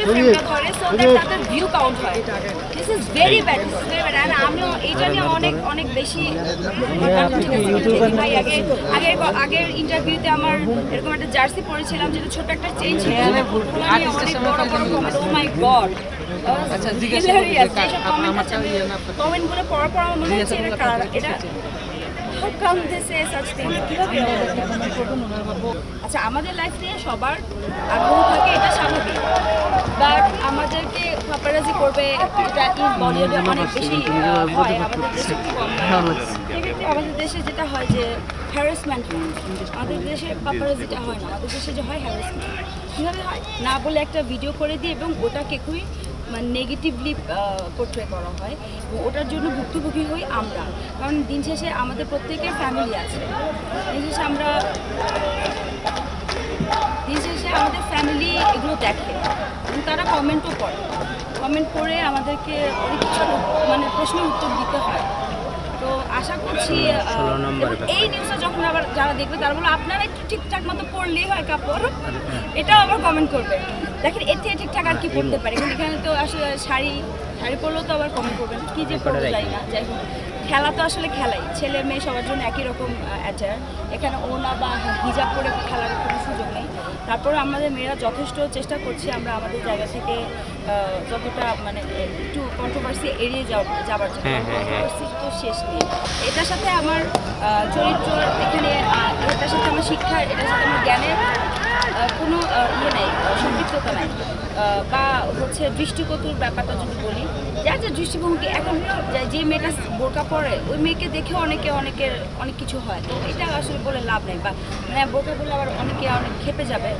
ফ্রেমটা ধরে so that তাদের ভিউ কাউন্ট হয়। This is very bad, this is very bad. আর আমিও এইটা নিয়ে অনেক অনেক বেশি ভাই আগের ইন্টারভিউতে আমার এরকম একটা জার্সি পরেছিলাম যেটা ছোট একটা চেঞ্জ ছিল, অনেক বড় বড় কমেন্ট, ও মাই গড। আচ্ছা জিজ্ঞাসা কমেন্টগুলো পড়ার পর আমার মনে হচ্ছে এটা how come they say such things? আচ্ছা আমাদের লাইফ নিয়ে সবার আগ্রহ থাকে, এটা স্বাভাবিক, বাট আমাদেরকে পাপারাজি করবে এটা বলিউডে অনেক বেশি হয়, আমাদের দেশে একটু কম হয়। সেক্ষেত্রে আমাদের দেশে যেটা হয় যে হ্যারাসমেন্ট, আমাদের দেশে পাপারাজিটা হয় না, আমাদের দেশে যে হয় হ্যারাসমেন্ট। কীভাবে হয় না বলে একটা ভিডিও করে দিই এবং ওটাকে খুবই মানে নেগেটিভলি পোর্ট্রে করা হয় এবং ওটার জন্য ভুক্তভোগী হই আমরা। কারণ দিন শেষে আমাদের প্রত্যেকের ফ্যামিলি আছে, দিন শেষে আমাদের ফ্যামিলি এগুলো দেখে এবং তারা কমেন্টও করে, কমেন্ট করে আমাদেরকে অনেক কিছু মানে প্রশ্নের উত্তর দিতে হয়। তো আশা করছি এই নিউজটা যখন আবার যারা দেখবে তারা বলো আপনারা একটু ঠিকঠাক মতো পড়লেই হয় কাপড়, এটাও আবার কমেন্ট করবে। দেখেন এর থেকে ঠিকঠাক আর কি পড়তে পারে, কিন্তু এখানে তো আসলে শাড়ি পরলেও তো আবার কমেন্ট করবেন কি যে পড়তে যাই না। যাই হোক, খেলা তো আসলে খেলাই, ছেলে মেয়ে সবার জন্য একই রকম অ্যাটায়ার, এখানে ওনা বা হিজাব পরে খেলার কোনো সুযোগ নেই। তারপরে আমাদের মেয়েরা যথেষ্ট চেষ্টা করছি আমরা আমাদের জায়গা থেকে যতটা মানে একটু কন্ট্রোভার্সি এড়িয়ে যাবার জন্য। কন্ট্রোভার্সি তো শেষ নেই, এটার সাথে আমার চরিত্র এখানে, এটার সাথে আমার শিক্ষা, এটার সাথে আমার জ্ঞানের কোনো ইয়ে নেই, সম্পৃক্ততা নাই, বা হচ্ছে দৃষ্টিকতুর ব্যাপারটা যদি বলি, যার যে দৃষ্টিভঙ্গি, এখন যে মেয়েটা বোরকা পরে ওই মেয়েকে দেখে অনেকের অনেক কিছু হয়, তো এটা আসলে বলে লাভ নেই। বা মানে বোরকা বলে আবার অনেক খেপে যাবে।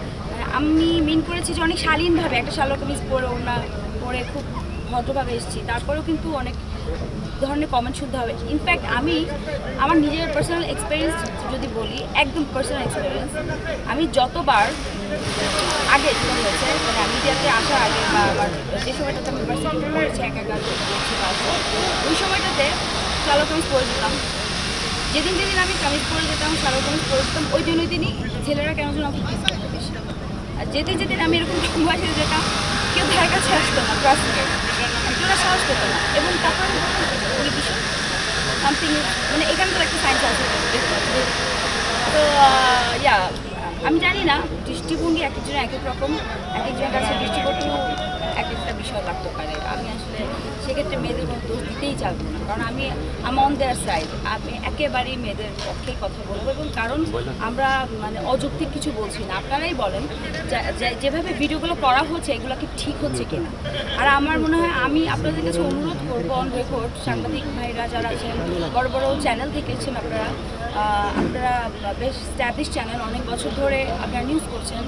আমি মিন করেছি যে অনেক শালীনভাবে একটা শালোক কামিজ পরে ওনা পরে খুব ভদ্রভাবে এসেছি, তারপরেও কিন্তু অনেক ধরনের কমেন্ট শুনতে হবে। ইনফ্যাক্ট আমি আমার নিজের পার্সোনাল এক্সপিরিয়েন্স যদি বলি, একদম পার্সোনাল এক্সপিরিয়েন্স, আমি যতবার আগে যেটা হয়েছে মানে মিডিয়াতে আসার আগে বা আমার যে সময়টাতে আমি ভার্সিটিতে পড়েছি একা ওই সময়টাতে শালোক কামিজ পরে যেতাম। যেদিন আমি কামিজ পরে যেতাম, শালোক কামিজ পরে যেতাম, ওই দিনই ছেলেরা কেন যেন আমাকে কিস করতে বেশি। আর যেদিন আমি এরকম বয়সে যেতাম, কেউ ধার কাছে আসতো না, ক্লাসে ওরা সাহস পেত না। এবং তারপর সামথিং মানে এখানে তো একটা সায়েন্স আছে। তো আমি জানি না, দৃষ্টিভঙ্গি এক একজনের এক এক রকম, এক একজনের কাছে দৃষ্টিকটু এক একটা বিষয় লাগতে পারে। আমি আসলে সেক্ষেত্রে মেয়েদের কোনো দোষ দিতেই চাইব না, কারণ আমি অন দেয়ার সাইড, আমি একেবারেই মেয়েদের পক্ষেই কথা বলবো। এবং কারণ আমরা মানে অযৌক্তিক কিছু বলছি না, আপনারাই বলেন যেভাবে ভিডিওগুলো করা হচ্ছে এগুলো কি ঠিক হচ্ছে কিনা। আর আমার মনে হয় আমি আপনাদের কাছে অনুরোধ করবো, অন রেকর্ড, সাংবাদিক ভাইরা যারা আছেন, বড় বড় চ্যানেল থেকে এসেছেন আপনারা বেশ স্ট্যাবলিশ চ্যানেল, অনেক বছর ধরে আপনারা নিউজ করছেন,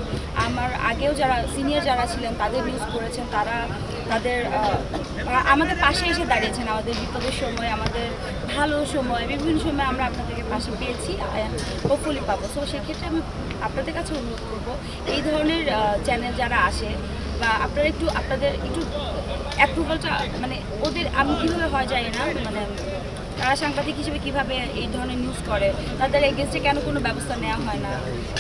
আমার আগেও যারা সিনিয়র যারা ছিলেন তাদের নিউজ করেছেন, তাদের আমাদের পাশে এসে দাঁড়িয়েছেন আমাদের বিপদের সময়, আমাদের ভালো সময়, বিভিন্ন সময় আমরা আপনাদেরকে পাশে পেয়েছি, হোপফুলি পাবো। সো সেক্ষেত্রে আমি আপনাদের কাছে অনুরোধ করবো, এই ধরনের চ্যানেল যারা আসে বা আপনারা একটু আপনাদের একটু অ্যাপ্রুভালটা মানে ওদের, আমি কীভাবে হয় জানি না, মানে তারা সাংবাদিক হিসেবে কীভাবে এই ধরনের নিউজ করে, তাদের এগেনস্টে কেন কোনো ব্যবস্থা নেওয়া হয় না,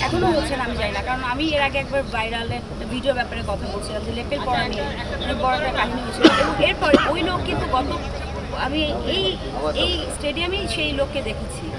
এখনও হচ্ছে না, আমি জানি না। কারণ আমি এর আগে একবার ভাইরালে ভিডিও ব্যাপারে কথা বলছিলাম যে লেপেল পড়া নিয়ে অনেক বড় একটা কাহিনী হয়েছিল, এবং এরপরে ওই লোক কিন্তু আমি এই স্টেডিয়ামেই সেই লোককে দেখেছি।